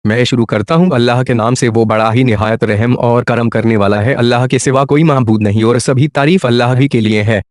मैं शुरू करता हूँ अल्लाह के नाम से, वो बड़ा ही निहायत रहम और करम करने वाला है। अल्लाह के सिवा कोई माबूद नहीं और सभी तारीफ अल्लाह ही के लिए है।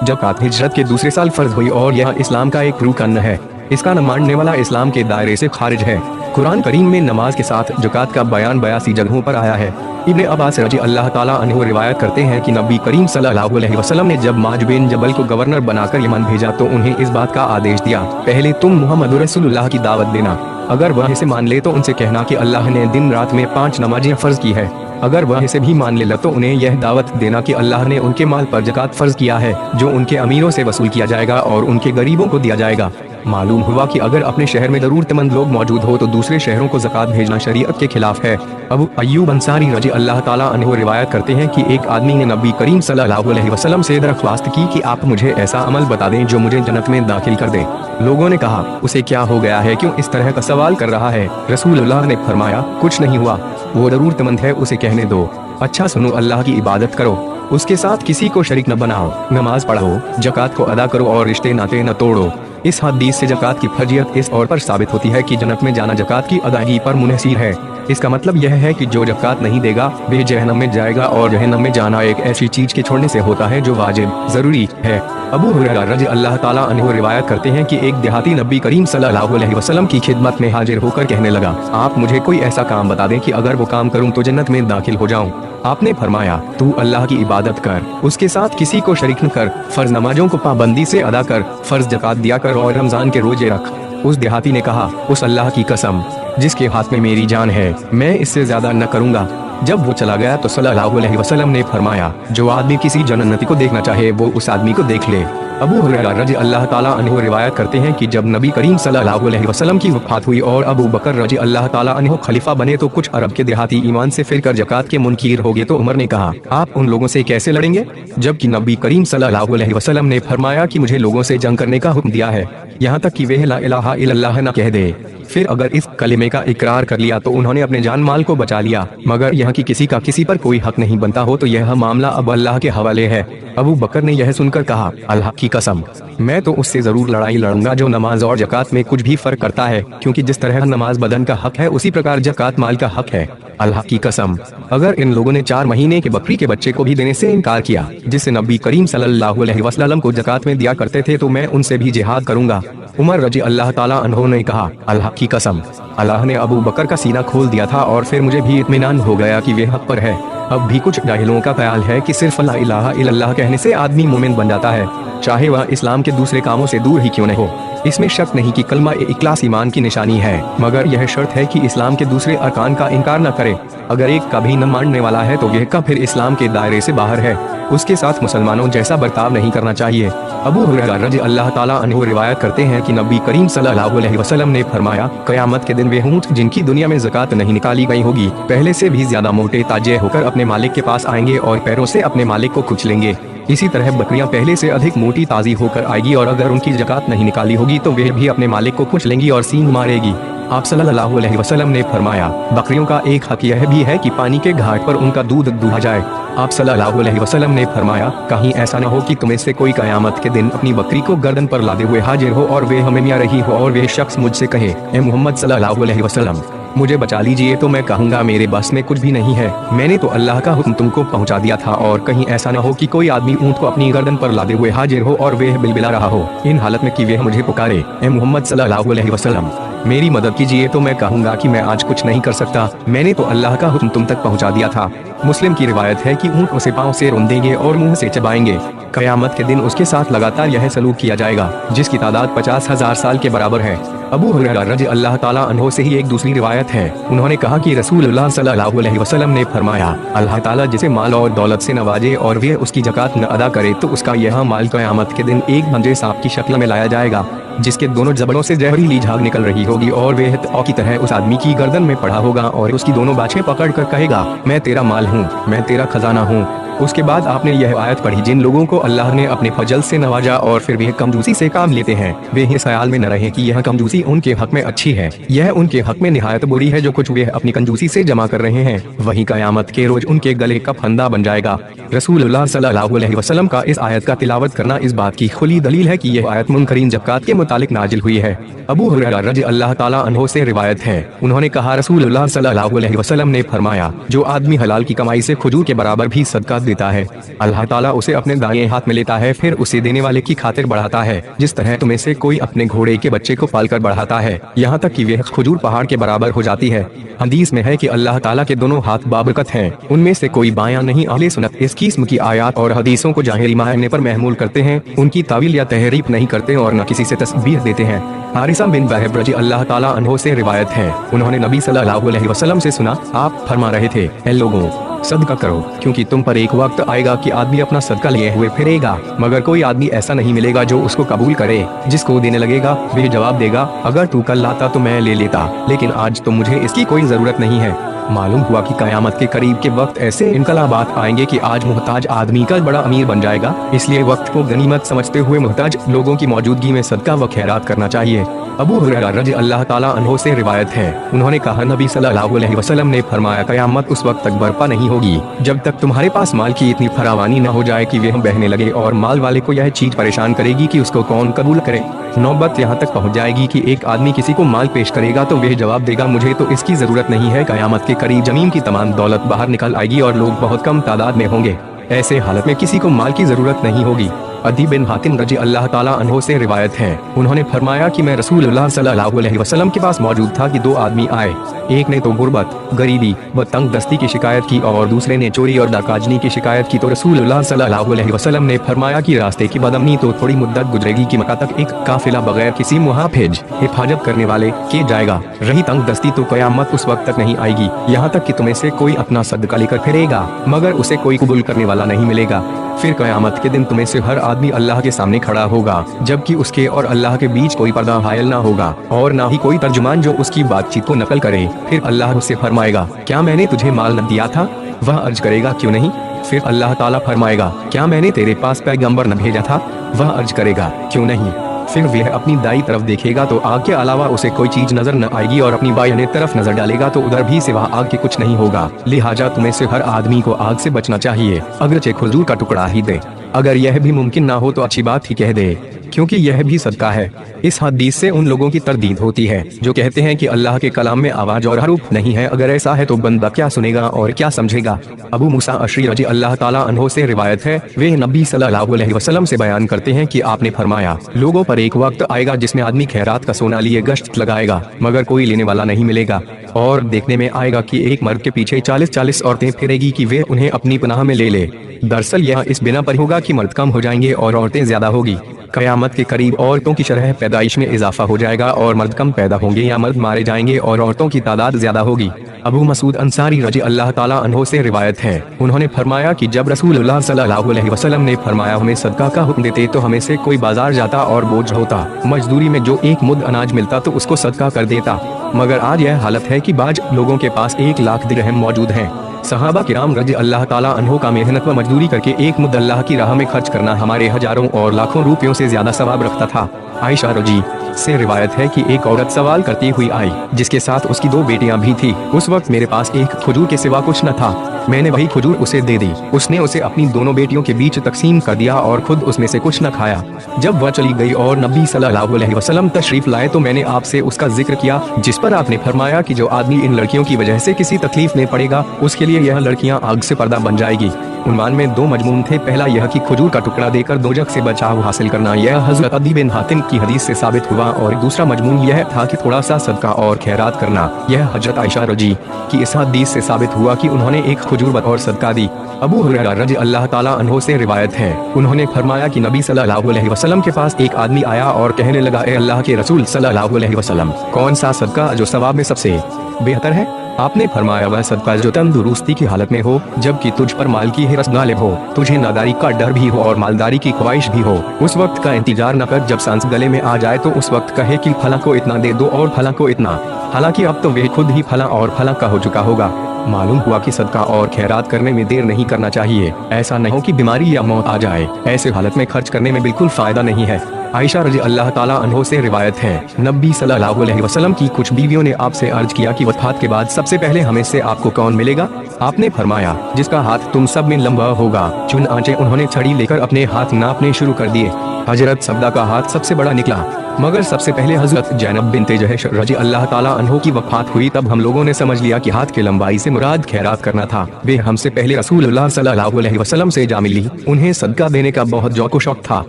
ज़कात हिजरत के दूसरे साल फर्ज हुई और यह इस्लाम का एक रुकन है। इसका न मानने वाला इस्लाम के दायरे से खारिज है। कुरान करीम में नमाज के साथ ज़कात का बयान 82 जगहों पर आया है। इब्ने अब्बास रजी अल्लाह ताला अन्हु रिवायत करते हैं कि नबी करीम सल्लल्लाहु अलैहि वसल्लम ने जब माज बिन जबल को गवर्नर बनाकर यमन भेजा तो उन्हें इस बात का आदेश दिया, पहले तुम मोहम्मद रसूलुल्लाह की दावत देना। अगर वह इसे मान ले तो उनसे कहना कि अल्लाह ने दिन रात में 5 नमाजें फर्ज की है। अगर वह इसे भी मान ले तो उन्हें यह दावत देना कि अल्लाह ने उनके माल पर ज़कात फर्ज किया है, जो उनके अमीरों से वसूल किया जाएगा और उनके गरीबों को दिया जाएगा। मालूम हुआ कि अगर अपने शहर में ज़रूरतमंद लोग मौजूद हो तो दूसरे शहरों को ज़कात भेजना शरीयत के खिलाफ है। अबू अय्यूब अंसारी रजी अल्लाह ताला अन्हु रिवायत करते हैं कि एक आदमी ने नबी करीम सल्लल्लाहु अलैहि वसल्लम से दरख्वास्त की कि आप मुझे ऐसा अमल बता दें जो मुझे जन्नत में दाखिल कर दे। लोगों ने कहा, उसे क्या हो गया है, क्यों इस तरह का सवाल कर रहा है? रसूलुल्लाह ने फरमाया, कुछ नहीं हुआ, वो ज़रूरतमंद है, उसे कहने दो। अच्छा सुनो, अल्लाह की इबादत करो, उसके साथ किसी को शरीक न बनाओ, नमाज पढ़ो, ज़कात को अदा करो और रिश्ते नाते न तोड़ो। इस हदीस से ज़कात की फर्जियत इस और पर साबित होती है कि जन्नत में जाना ज़कात की अदायगी पर मुनहसिर है। इसका मतलब यह है कि जो ज़कात नहीं देगा वह जहन्नम में जाएगा और जहन्नम में जाना एक ऐसी चीज के छोड़ने से होता है जो वाजिब जरूरी है। अबू हुरैरा रज़ी अल्लाह ताला अन्हु रिवायत करते हैं कि एक देहाती नबी करीम सल्लल्लाहु अलैहि वसल्लम की खिदमत में हाजिर होकर कहने लगा, आप मुझे कोई ऐसा काम बता दें कि अगर वो काम करूं तो जन्नत में दाखिल हो जाऊं। आपने फरमाया, तू अल्लाह की इबादत कर, उसके साथ किसी को शरीक न कर, फर्ज नमाजों को पाबंदी से अदा कर, फर्ज ज़कात दिया कर और रमजान के रोजे रख। उस देहाती ने कहा, उस अल्लाह की कसम जिसके हाथ में मेरी जान है, मैं इससे ज्यादा न करूँगा। जब वो चला गया तो सल्लल्लाहु अलैहि वसल्लम ने फरमाया, जो आदमी किसी जन्नती को देखना चाहे वो उस आदमी को देख ले। अबू हुरैरा रज़ी अल्लाह ताला अन्हु रिवायत करते हैं कि जब नबी करीम सल्लल्लाहु अलैहि वसल्लम की वफ़ात हुई और अबू बकर रज़ी अल्लाह ताला अन्हु खलीफा बने तो कुछ अरब के देहाती ईमान से फिरकर ज़कात के मुनकीर हो गए तो उमर ने कहा, आप उन लोगों से कैसे लड़ेंगे? जबकि नबी करीम सल्लल्लाहु अलैहि वसल्लम ने फरमाया कि मुझे लोगों से जंग करने का हुक्म दिया है, यहाँ तक कि वे ला इलाहा इल्लल्लाह न कह दे। फिर अगर इस कलिमे का इकरार कर लिया तो उन्होंने अपने जान माल को बचा लिया, मगर यहाँ की किसी का किसी पर कोई हक नहीं बनता हो तो यह मामला अब अल्लाह के हवाले है। अबू बकर ने यह सुनकर कहा, अल्लाह की कसम, मैं तो उससे जरूर लड़ाई लड़ूंगा जो नमाज और ज़कात में कुछ भी फर्क करता है, क्योंकि जिस तरह नमाज बदन का हक है उसी प्रकार ज़कात माल का हक है। अल्लाह की कसम, अगर इन लोगों ने 4 महीने के बकरी के बच्चे को भी देने से इनकार किया जिसे नबी करीम सल्लल्लाहु अलैहि वसल्लम को ज़कात में दिया करते थे तो मैं उनसे भी जिहाद करूंगा। उमर रजी अल्लाह ताला अन्हु ने कहा, अल्लाह की कसम, अल्लाह ने अबू बकर का सीना खोल दिया था और फिर मुझे भी इत्मीनान हो गया कि वे हक पर है। अब भी कुछ जाहिलों का ख्याल है कि सिर्फ ला इलाहा इल्लल्लाह कहने से आदमी मोमिन बन जाता है, चाहे वह इस्लाम के दूसरे कामों से दूर ही क्यों न हो। इसमें शक नहीं कि कलमा इखलास ईमान की निशानी है, मगर यह शर्त है कि इस्लाम के दूसरे अरकान का इनकार न करे। अगर एक का भी न मानने वाला है तो यह का फिर इस्लाम के दायरे से बाहर है, उसके साथ मुसलमानों जैसा बर्ताव नहीं करना चाहिए। अबू हुरैरा रज़ी अल्लाह ताला अन्हु रिवायत करते हैं कि नबी करीम सल्लल्लाहु अलैहि वसल्लम ने फरमाया, क़यामत के दिन वे ऊँट जिनकी दुनिया में ज़कात नहीं निकाली गई होगी पहले से भी ज्यादा मोटे ताजे होकर अपने मालिक के पास आएंगे और पैरों से अपने मालिक को कुचलेंगे। इसी तरह बकरियां पहले से अधिक मोटी ताजी होकर आएगी और अगर उनकी ज़कात नहीं निकाली होगी तो वे भी अपने मालिक को कुचलेंगी और सींग मारेगी। आप सल्लल्लाहु अलैहि वसल्लम ने फरमाया, बकरियों का एक हक यह भी है कि पानी के घाट पर उनका दूध दूहा जाए। आप सल्लल्लाहु अलैहि वसल्लम ने फरमाया, कहीं ऐसा न हो कि तुम्हें से कोई क़यामत के दिन अपनी बकरी को गर्दन पर लादे हुए हाजिर हो और वे हमें मिया रही हो और वे शख्स मुझसे कहे, ए मोहम्मद सल्लल्लाहु अलैहि वसल्लम, मुझे बचा लीजिए, तो मैं कहूँगा मेरे बस में कुछ भी नहीं है, मैंने तो अल्लाह का हुक्म तुमको पहुँचा दिया था। और कहीं ऐसा न हो कि कोई आदमी ऊँट को अपनी गर्दन पर लादे हुए हाजिर हो और वह बिलबिला रहा हो इन हालत में कि वह मुझे पुकारे, ए मोहम्मद सल्लल्लाहु अलैहि वसल्लम, मेरी मदद कीजिए, तो मैं कहूँगा कि मैं आज कुछ नहीं कर सकता, मैंने तो अल्लाह का हुक्म तुम तक पहुँचा दिया था। मुस्लिम की रिवायत है कि ऊँट उसे पाँव से रौंदेंगे और मुंह से चबाएंगे। क़यामत के दिन उसके साथ लगातार यह सलूक किया जाएगा जिसकी तादाद 50,000 साल के बराबर है। अबू हुरैरा रज़ी अल्लाह ताला अन्हु से ही एक दूसरी रिवायत है, उन्होंने कहा कि रसूलुल्लाह सल्लल्लाहु अलैहि वसल्लम ने फरमाया, अल्लाह ताला जिसे माल और दौलत से नवाजे और वह उसकी ज़कात न अदा करे तो उसका यह माल क़यामत के दिन एक गंजे सांप की शक्ल में लाया जाएगा जिसके दोनों जबड़ों से जहरीली झाग निकल रही होगी और वह तौ की तरह उस आदमी की गर्दन में पड़ा होगा और उसकी दोनों बाछें पकड़ कर कहेगा, मैं तेरा माल हूँ, मैं तेरा खजाना हूँ। उसके बाद आपने यह आयत पढ़ी, जिन लोगों को अल्लाह ने अपने फजल से नवाजा और फिर वे कंजूसी से काम लेते हैं, वे इस ख्याल में न रहे कि यह कंजूसी उनके हक में अच्छी है, यह उनके हक में निहायत बुरी है। जो कुछ वे अपनी कंजूसी से जमा कर रहे हैं वही कयामत के रोज उनके गले का फंदा बन जाएगा। रसूलुल्लाह सल्लल्लाहु अलैहि वसल्लम का इस आयत का तिलावत करना इस बात की खुली दलील है कि यह आयत मुनकरीन ज़कात के मुतालिक नाजिल हुई है। अबू हुरैरा रज़ी अल्लाह ताला अन्हु से रिवायत है, उन्होंने कहा रसूलुल्लाह सल्लल्लाहु अलैहि वसल्लम ने फरमाया, जो आदमी हलाल की कमाई से खजूर के बराबर भी सदका देता है, अल्लाह ताला उसे अपने दाएं हाथ में लेता है, फिर उसे देने वाले की खातिर बढ़ाता है, जिस तरह तुम्हें से कोई अपने घोड़े के बच्चे को पालकर बढ़ाता है, यहाँ तक कि वह खजूर पहाड़ के बराबर हो जाती है। हदीस में है कि अल्लाह ताला के दोनों हाथ बाबरकत हैं, उनमें से कोई बायां नहीं। अहले सुन्नत इस किस्म की आयात और हदीसों को ज़ाहिरी मायने पर महमूल करते हैं, उनकी तावील या तहरीफ नहीं करते और न किसी से तस्बीह देते हैं। हारिसा बिन वहब रज़ी अल्लाह ताला अन्हु से रिवायत है, उन्होंने नबी सल्लल्लाहु अलैहि वसल्लम से सुना, आप फरमा रहे थे, ऐ लोगों, सदका करो, क्योंकि तुम पर एक वक्त आएगा कि आदमी अपना सदका लिए हुए फिरेगा, मगर कोई आदमी ऐसा नहीं मिलेगा जो उसको कबूल करे। जिसको देने लगेगा वह जवाब देगा, अगर तू कल लाता तो मैं ले लेता, लेकिन आज तो मुझे इसकी कोई जरूरत नहीं है। मालूम हुआ कि कयामत के करीब के वक्त ऐसे इनकलाबात आएंगे कि आज मुहताज आदमी का बड़ा अमीर बन जाएगा, इसलिए वक्त को गनीमत समझते हुए मुहताज लोगों की मौजूदगी में सदका व खैरात करना चाहिए। अबू हुरैरा रज़ी अल्लाह ताला अन्हु से रिवायत है, उन्होंने कहा नबी सल्लल्लाहु अलैहि वसल्लम ने फरमाया, कयामत उस वक्त तक बर्पा नहीं होगी जब तक तुम्हारे पास माल की इतनी फरावानी न हो जाए कि वह बहने लगे और माल वाले को यह चीज परेशान करेगी कि उसको कौन कबूल करे। नौबत यहाँ तक पहुँच जाएगी कि एक आदमी किसी को माल पेश करेगा तो वह जवाब देगा, मुझे तो इसकी जरूरत नहीं है। कयामत के करीब जमीन की तमाम दौलत बाहर निकल आएगी और लोग बहुत कम तादाद में होंगे, ऐसे हालत में किसी को माल की जरूरत नहीं होगी। अदी बिन हातिम रज़ी अल्लाह ताला अन्हु से रिवायत है, उन्होंने फरमाया कि मैं रसूलुल्लाह सल्लल्लाहु अलैहि वसल्लम के पास मौजूद था कि दो आदमी आए, एक ने तो गुर्बत, गरीबी व तंग दस्ती की शिकायत की और दूसरे ने चोरी और डाकाजनी की शिकायत की। तो रसूलुल्लाह सल्लल्लाहु अलैहि वसल्लम ने फरमाया कि रास्ते की बदअमनी तो थोड़ी मुद्दत गुजरेगी कि मक्का तक एक काफिला बगैर किसी मुहाफिज हिफाजत करने वाले के जाएगा। रही तंग दस्ती तो कयामत उस वक्त तक नहीं आएगी यहाँ तक कि तुम्हें से कोई अपना सदका लेकर फिरेगा, मगर उसे कोई कबूल करने वाला नहीं मिलेगा। फिर कयामत के दिन तुम्हें से हर आदमी अल्लाह के सामने खड़ा होगा, जबकि उसके और अल्लाह के बीच कोई पर्दा हायल ना होगा और ना ही कोई तर्जुमान जो उसकी बातचीत को नकल करे। फिर अल्लाह उससे फरमाएगा, क्या मैंने तुझे माल न दिया था? वह अर्ज करेगा, क्यों नहीं? फिर अल्लाह ताला फरमाएगा, क्या मैंने तेरे पास पैगंबर न भेजा था? वह अर्ज करेगा, क्यों नहीं? फिर वह अपनी दाई तरफ देखेगा तो आग के अलावा उसे कोई चीज नजर न आएगी और अपनी बाएं तरफ नजर डालेगा तो उधर भी सिवा आग के कुछ नहीं होगा। लिहाजा तुम्हें से हर आदमी को आग से बचना चाहिए, अगरचे खजूर का टुकड़ा ही दे। अगर यह भी मुमकिन ना हो तो अच्छी बात ही कह दे, क्योंकि यह भी सदका है। इस हदीस से उन लोगों की तरदीद होती है जो कहते हैं कि अल्लाह के कलाम में आवाज और हरूफ नहीं है। अगर ऐसा है तो बंदा क्या सुनेगा और क्या समझेगा। अबू मूसा अशरी रज़ी अल्लाह ताला अन्हु से रिवायत है, वे नबी सल्लल्लाहु अलैहि वसल्लम से बयान करते हैं कि आपने फरमाया, लोगों पर एक वक्त आएगा जिसमें आदमी खैरात का सोना लिए गश्त लगाएगा, मगर कोई लेने वाला नहीं मिलेगा, और देखने में आएगा कि एक मर्द के पीछे 40-40 औरतें फिरेगी कि वे उन्हें अपनी पनाह में ले ले। दरअसल यह इस बिना पर होगा कि मर्द कम हो जाएंगे और औरतें ज्यादा होगी। कयामत के करीब औरतों की शरह पैदाइश में इजाफा हो जाएगा और मर्द कम पैदा होंगे या मर्द मारे जाएंगे और औरतों की तादाद ज्यादा होगी। अबू मसूद अंसारी रज़ी अल्लाह ताला अन्हु से रिवायत है, उन्होंने फरमाया कि जब रसूलुल्लाह सल्लल्लाहु अलैहि वसल्लम ने फरमाया हमें सदका का हुक्म देते तो हमें से कोई बाजार जाता और बोझ होता, मजदूरी में जो एक मुद्द अनाज मिलता तो उसको सदका कर देता, मगर आज यह हालत है कि बाज लोगों के पास 1 लाख दिरहम मौजूद हैं। सहाबा किराम रज़ी अल्लाह ताला अन्हु का मेहनत व मजदूरी करके एक मुद्द अल्लाह की राह में खर्च करना हमारे हजारों और लाखों रुपयों से ज्यादा सवाब रखता था। आयशा रज़ी से रिवायत है कि एक औरत सवाल करती हुई आई जिसके साथ उसकी 2 बेटियां भी थी। उस वक्त मेरे पास एक खजूर के सिवा कुछ न था, मैंने वही खजूर उसे दे दी। उसने उसे अपनी दोनों बेटियों के बीच तकसीम कर दिया और खुद उसमें से कुछ न खाया। जब वह चली गई और नबी सल्लल्लाहु अलैहि वसल्लम तशरीफ लाए तो मैंने आपसे उसका जिक्र किया, जिस पर आपने फरमाया कि जो आदमी इन लड़कियों की वजह से किसी तकलीफ में पड़ेगा उसके लिए यह लड़कियां आग से पर्दा बन जाएगी। उन्वान में 2 मजमून थे, पहला यह कि खजूर का टुकड़ा देकर दोजख से बचाव हासिल करना, यह हज़रत अदी बिन हातिम की हदीस से साबित हुआ, और दूसरा मजमून यह था कि थोड़ा सा सदका और खैरात करना, यह हज़रत आयशा रज़ी की इस हदीस से साबित हुआ कि उन्होंने एक खजूर बतौर सदका दी। अबू हुरैरा रज़ी अल्लाह ताला अन्हु से रिवायत है, उन्होंने फरमाया कि नबी सल्लल्लाहु अलैहि वसल्लम के पास एक आदमी आया और कहने लगा, ए अल्लाह के रसूल सल्लल्लाहु अलैहि वसल्लम, कौन सा सदका जो सवाब में सबसे बेहतर है? आपने फरमाया, वह सदका जो तंदुरुस्ती की हालत में हो, जबकि तुझ पर माल की हिरस गालिब हो, तुझे नादारी का डर भी हो और मालदारी की ख्वाहिश भी हो। उस वक्त का इंतजार न कर, जब सांस गले में आ जाए तो उस वक्त कहे कि फला को इतना दे दो और फला को इतना। हालांकि अब तो वे खुद ही फला और फला का हो चुका होगा। मालूम हुआ कि सदका और खैरात करने में देर नहीं करना चाहिए। ऐसा नहीं हो कि बीमारी या मौत आ जाए, ऐसे हालत में खर्च करने में बिल्कुल फायदा नहीं है। आयशा रजी अल्लाह ताला अन्हो से रिवायत है, नबी सल्लल्लाहु अलैहि वसल्लम की कुछ बीवियों ने आपसे अर्ज किया कि वफात के बाद सबसे पहले हमें से आपको कौन मिलेगा? आपने फरमाया, जिसका हाथ तुम सब में लंबा होगा। चुनांचे उन्होंने छड़ी लेकर अपने हाथ नापने शुरू कर दिए। हजरत सब्दा का हाथ सबसे बड़ा निकला, मगर सबसे पहले हजरत जैनब बिनते जहश रजी अल्लाह ताला अन्हो की वफात हुई। तब हम लोगों ने समझ लिया कि हाथ की लंबाई से मुराद खैरात करना था। वे हमसे पहले रसूलुल्लाह सल्लल्लाहु अलैहि वसल्लम से जा मिली। उन्हें सदका देने का बहुत ज़ौक़ शौक़ था।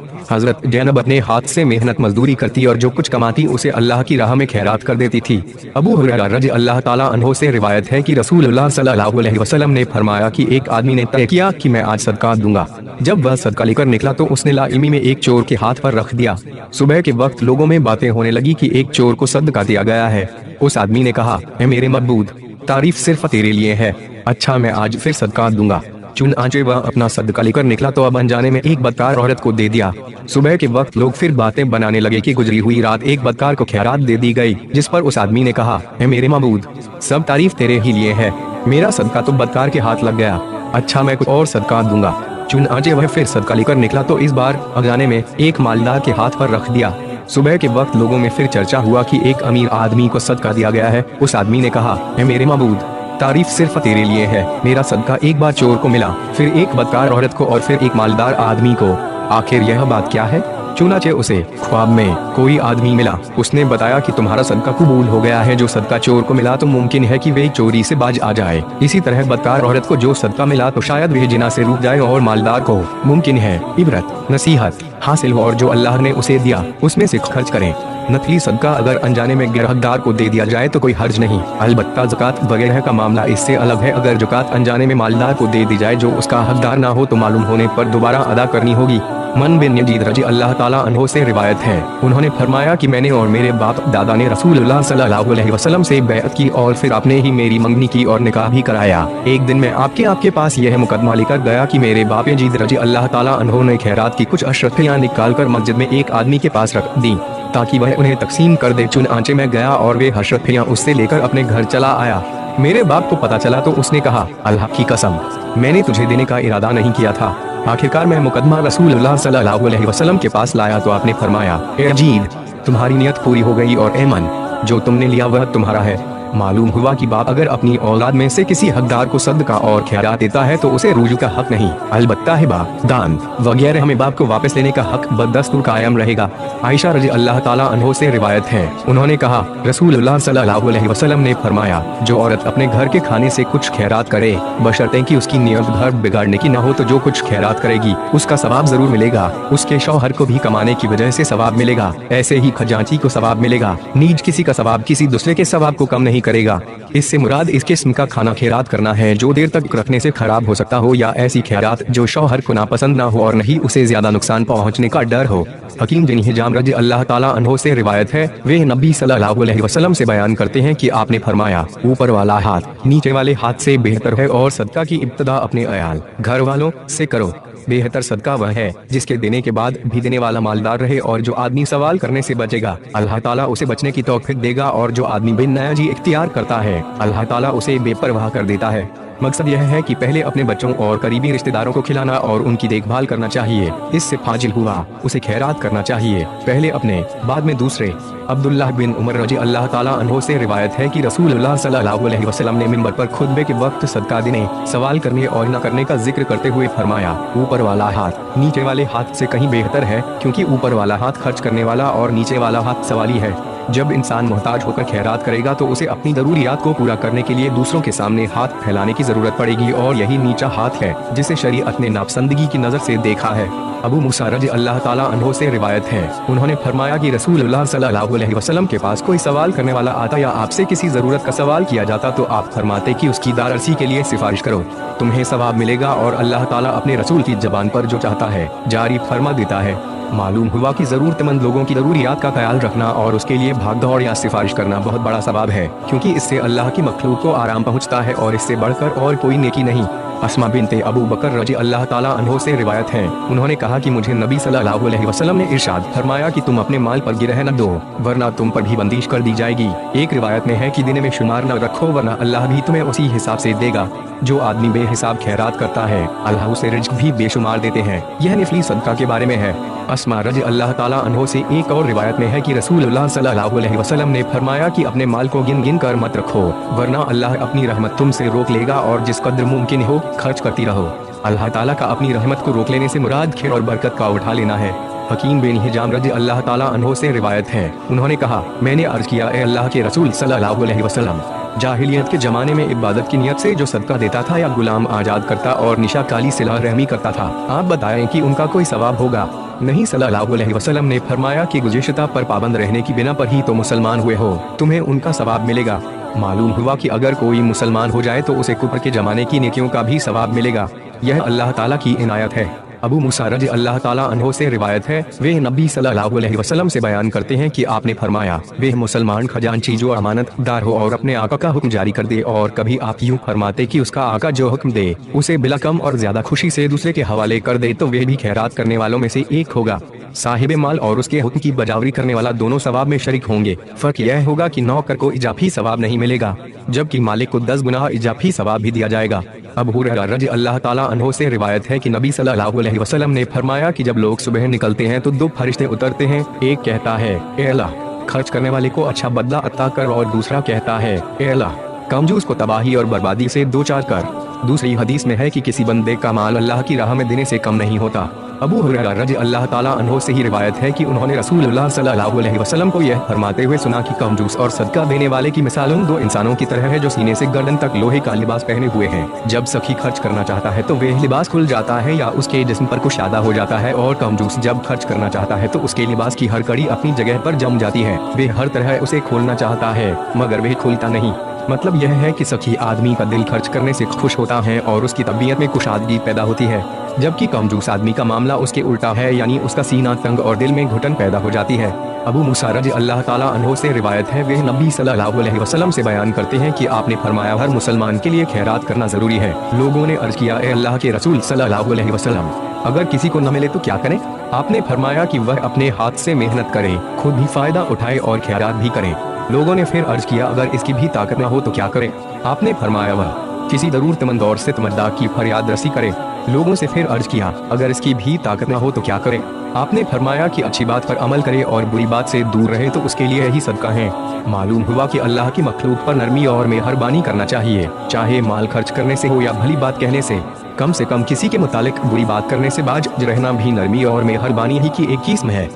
हजरत जैनब अपने हाथ से मेहनत मजदूरी करती और जो कुछ कमाती उसे अल्लाह की राह में खैरात कर देती थी। अबू हुरैरा रज़ी अल्लाह ताला अन्हो से रिवायत है कि रसूलुल्लाह सल्लल्लाहु अलैहि वसल्लम ने फरमाया कि एक आदमी ने तय किया कि मैं आज सदका दूंगा। जब वह सदका लेकर निकला तो उसने लाइल्मी में एक चोर के हाथ पर रख दिया। सुबह के वक्त लोगों में बातें होने लगी कि एक चोर को सदका दिया गया है। उस आदमी ने कहा, ऐ मेरे मबूद, तारीफ सिर्फ तेरे लिए है। अच्छा, मैं आज फिर सदका दूंगा। चुनांचे वह अपना सदका लेकर निकला तो अब अनजाने में एक बदकार औरत को दे दिया। सुबह के वक्त लोग फिर बातें बनाने लगे कि गुजरी हुई रात एक बदकार को खैरात दे दी गई, जिस पर उस आदमी ने कहा, ऐ मेरे मबूद, सब तारीफ तेरे ही लिए है। मेरा सदका तो बदकार के हाथ लग गया। अच्छा, मैं कुछ और सदका दूंगा। चुनांचे वह फिर सदका लेकर निकला तो इस बार अनजाने में एक मालदार के हाथ पर रख दिया। सुबह के वक्त लोगों में फिर चर्चा हुआ कि एक अमीर आदमी को सदका दिया गया है। उस आदमी ने कहा, ऐ मेरे मबूद, तारीफ सिर्फ तेरे लिए है। मेरा सदका एक बार चोर को मिला, फिर एक बदकार औरत को और फिर एक मालदार आदमी को। आखिर यह बात क्या है? चुनांचे उसे ख्वाब में कोई आदमी मिला। उसने बताया कि तुम्हारा सदका कबूल हो गया है। जो सदका चोर को मिला तो मुमकिन है कि वे चोरी से बाज आ जाए। इसी तरह बदकार औरत को जो सदका मिला तो शायद वे जिना से रुक जाए, और मालदार को मुमकिन है इबरत नसीहत हासिल हो और जो अल्लाह ने उसे दिया उसमें से खर्च करें। नकली सदका अगर अनजाने में गैर हकदार को दे दिया जाए तो कोई हर्ज नहीं। अलबत्ता ज़कात वगैरह का मामला इससे अलग है। अगर ज़कात अनजाने में मालदार को दे दी जाए जो उसका हकदार ना हो तो मालूम होने पर दोबारा अदा करनी होगी। मन बिन यजीद रजी अल्लाह ताला अन्हो से रिवायत है, उन्होंने फरमाया कि मैंने और मेरे बाप दादा ने रसूलुल्लाह सल्लल्लाहु अलैहि वसल्लम से बैअत की और फिर आपने ही मेरी मंगनी की और निकाह भी कराया। एक दिन मैं आपके पास यह मुकदमा लेकर गया कि मेरे बाप यजीद रजी अल्लाह ताला अन्हो ने खैरात की कुछ अशरफियाँ निकाल कर मस्जिद में एक आदमी के पास रख दी ताकि वह उन्हें तकसीम कर दे। चुनांचे में गया और वे अशरफियाँ उससे लेकर अपने घर चला आया। मेरे बाप को पता चला तो उसने कहा, अल्लाह की कसम, मैंने तुझे देने का इरादा नहीं किया था। आखिरकार मैं मुकदमा रसूलुल्लाह सल्लल्लाहु अलैहि वसल्लम के पास लाया तो आपने फरमाया, ए अजीद, तुम्हारी नियत पूरी हो गई और ए मन, जो तुमने लिया वह तुम्हारा है। मालूम हुआ कि बाप अगर अपनी औलाद में से किसी हकदार को सदका और खैरात देता है तो उसे रुजू का हक नहीं, अलबत्ता हिबा, दान वगैरह हमें बाप को वापस लेने का हक बदस्तूर कायम रहेगा। आयशा रज़ी अल्लाह ताला अन्हो से रिवायत है, उन्होंने कहा, रसूलुल्लाह सल्लल्लाहु अलैहि वसल्लम ने फरमाया, जो औरत अपने घर के खाने से कुछ खैरात करे बशर्ते कि उसकी नियत घर बिगाड़ने की न हो तो जो कुछ खैरात करेगी उसका सवाब जरूर मिलेगा। उसके शौहर को भी कमाने की वजह से सवाब मिलेगा, ऐसे ही खजांची को सवाब मिलेगा। नीज किसी का सवाब किसी दूसरे के सवाब को कम नहीं करेगा। इससे मुराद इस किस्म का खाना खैरात करना है जो देर तक रखने से खराब हो सकता हो, या ऐसी खैरात जो शौहर को नापसंद ना हो और नहीं उसे ज्यादा नुकसान पहुंचने का डर हो। हकीम बिन हिजाम रज़ी अल्लाह ताला अन्हो से रिवायत है, वे नबी सल्लल्लाहु अलैहि वसल्लम से बयान करते हैं कि आपने फरमाया, ऊपर वाला हाथ नीचे वाले हाथ से बेहतर है और सदका की इब्तदा अपने अयाल घर वालों से करो। बेहतर सदका वह है जिसके देने के बाद भी देने वाला मालदार रहे और जो आदमी सवाल करने से बचेगा अल्लाह ताला उसे बचने की तौफीक देगा, और जो आदमी बेनियाजी इख्तियार करता है अल्लाह ताला उसे बेपरवाह कर देता है। मकसद यह है कि पहले अपने बच्चों और करीबी रिश्तेदारों को खिलाना और उनकी देखभाल करना चाहिए। इससे फाजिल हुआ उसे खैरात करना चाहिए, पहले अपने बाद में दूसरे। अब्दुल्लाह बिन उमर रजी अल्लाह ताला अन्हो से रिवायत है कि रसूलुल्लाह सल्लल्लाहु अलैहि वसल्लम ने मिंबर पर खुतबे के वक्त सदका देने, सवाल करने और न करने का जिक्र करते हुए फरमाया, ऊपर वाला हाथ नीचे वाले हाथ से कहीं बेहतर है, क्योंकि ऊपर वाला हाथ खर्च करने वाला और नीचे वाला हाथ सवाली है। जब इंसान मोहताज होकर खैरात करेगा तो उसे अपनी ज़रूरियात को पूरा करने के लिए दूसरों के सामने हाथ फैलाने की जरूरत पड़ेगी, और यही नीचा हाथ है जिसे शरीयत ने नापसंदगी की नज़र से देखा है। अबू मूसा रज़ी अल्लाह ताला अन्हो से रिवायत है, उन्होंने फरमाया कि रसूलुल्लाह सल्लल्लाहु अलैहि वसल्लम के पास कोई सवाल करने वाला आता या आपसे किसी ज़रूरत का सवाल किया जाता तो आप फरमाते कि उसकी दारसी के लिए सिफारिश करो, तुम्हें सवाब मिलेगा, और अल्लाह ताला अपने रसूल की ज़बान पर जो चाहता है जारी फरमा देता है। मालूम हुआ कि ज़रूरतमंद लोगों की ज़रूरियात का ख्याल रखना और उसके लिए भाग दौड़ या सिफारिश करना बहुत बड़ा सवाब है, क्योंकि इससे अल्लाह की मखलूक को आराम पहुँचता है और इससे बढ़कर और कोई नेकी नहीं। अस्मा बिनते अबू बकर रजी अल्लाह ताला अन्हो से रिवायत है, उन्होंने कहा कि मुझे नबी सल्लल्लाहु अलैहि वसल्लम ने इरशाद फरमाया कि तुम अपने माल पर गिरह न दो, वरना तुम पर भी बंदिश कर दी जाएगी। एक रिवायत में है कि दिन में शुमार न रखो, वरना अल्लाह भी तुम्हें उसी हिसाब से देगा। जो आदमी बेहिसाब खैरात करता है, अल्लाह उसे रिज्क भी बेशुमार देते हैं। यह नफली सदका के बारे में है। अस्मा रजी अल्लाह ताला अन्हो से एक और रिवायत में है कि रसूलुल्लाह सल्लल्लाहु अलैहि वसल्लम ने फरमाया कि अपने माल को गिन गिन कर मत रखो, वरना अल्लाह अपनी रहमत तुमसे रोक लेगा और जिस कदर मुमकिन हो खर्च करती रहो। अल्लाह ताला का अपनी रहमत को रोक लेने से मुराद खैर और बरकत का उठा लेना है। हकीम बिन हिजाम रजी अल्लाह ताला अन्हो से रिवायत है, उन्होंने कहा, मैंने अर्ज किया, ए अल्लाह के रसूल सल्लल्लाहु अलैहि वसल्लम, जाहिलियत के जमाने में इबादत की नियत से जो सदका देता था या गुलाम आजाद करता और निशा काली सिला रहमी करता था, आप बताएं कि उनका कोई सवाब होगा? नहीं। सल्लल्लाहु अलैहि वसल्लम ने फरमाया कि गुज़िश्ता पर पाबंद रहने की बिना पर ही तो मुसलमान हुए हो, तुम्हें उनका सवाब मिलेगा। मालूम हुआ कि अगर कोई मुसलमान हो जाए तो उसे कुफ्र के जमाने की नेकियों का भी सवाब मिलेगा। यह अल्लाह ताला की इनायत है। अबू मूसा रज़ी अल्लाह ताला अन्हो से रिवायत है, वे नबी सल्लल्लाहु अलैहि वसल्लम से बयान करते हैं कि आपने फरमाया, वे मुसलमान खजानची जो अमानतदार हो और अपने आका का हुक्म जारी कर दे, और कभी आप यूँ फरमाते कि उसका आका जो हुक्म दे उसे बिला कम और ज्यादा खुशी से दूसरे के हवाले कर दे, तो वे भी खैरात करने वालों में से एक होगा। साहिब माल और उसके हुक्म की बजावरी करने वाला दोनों सवाब में शरीक होंगे। फर्क यह होगा कि नौकर को इजाफी सवाब नहीं मिलेगा, जबकि मालिक को 10 गुना इजाफी सवाब भी दिया जाएगा। अबू हुरैरा रज़ी अल्लाह ताला अन्हो से रिवायत है कि नबी सल्लल्लाहु अलैहि वसल्लम ने फरमाया कि जब लोग सुबह निकलते हैं तो 2 फरिश्ते उतरते हैं, एक कहता है, ए अल्लाह, खर्च करने वाले को अच्छा बदला अता कर, और दूसरा कहता है, ए अल्लाह, कमजोर को तबाही और बर्बादी से दो चार कर। दूसरी हदीस में है कि किसी बंदे का माल अल्लाह की राह में देने से कम नहीं होता। अबू हुरैरा रज़ी अल्लाह ताला अन्हो से ही रिवायत है कि उन्होंने रसूलुल्लाह सल्लल्लाहु अलैहि वसल्लम को यह फरमाते हुए सुना कि कंजूस और सदका देने वाले की मिसाल उन 2 इंसानों की तरह है जो सीने से गर्दन तक लोहे का लिबास पहने हुए हैं। जब सखी खर्च करना चाहता है तो वह लिबास खुल जाता है या उसके जिस्म पर कुशादा हो जाता है, और कंजूस जब खर्च करना चाहता है तो उसके लिबास की हर कड़ी अपनी जगह पर जम जाती है। वे हर तरह उसे खोलना चाहता है मगर वह खुलता नहीं। मतलब यह है कि सखी आदमी का दिल खर्च करने से खुश होता है और उसकी तबीयत में कुशादगी पैदा होती है, जबकि कंजूस आदमी का मामला उसके उल्टा है, यानी उसका सीना तंग और दिल में घुटन पैदा हो जाती है। अबू मूसा रज़ी अल्लाह ताला अन्हो से रिवायत है, वे नबी सल्लल्लाहु अलैहि वसल्लम से बयान करते हैं कि आपने फरमाया, हर मुसलमान के लिए खैरात करना जरूरी है। लोगों ने अर्ज किया, ए अल्लाह के रसूल सल्लल्लाहु अलैहि वसल्लम, अगर किसी को न मिले तो क्या करें? आपने फरमाया कि वह अपने हाथ से मेहनत करे, खुद भी फायदा उठाए और खैरात भी करे। लोगों ने फिर अर्ज किया, अगर इसकी भी ताकत न हो तो क्या करें? आपने फरमाया, वह किसी जरूरतमंद और सितमद्दा की फरियाद रसी करे। लोगों से फिर अर्ज किया, अगर इसकी भी ताकत न हो तो क्या करें? आपने फरमाया कि अच्छी बात पर अमल करे और बुरी बात से दूर रहे, तो उसके लिए यही सदका है। मालूम हुआ कि अल्लाह की मखलूक पर नरमी और मेहरबानी करना चाहिए, चाहे माल खर्च करने से हो या भली बात कहने से। कम किसी के मुतालिक बुरी बात करने से बाज रहना भी नरमी और मेहरबानी ही की एक किस्म है।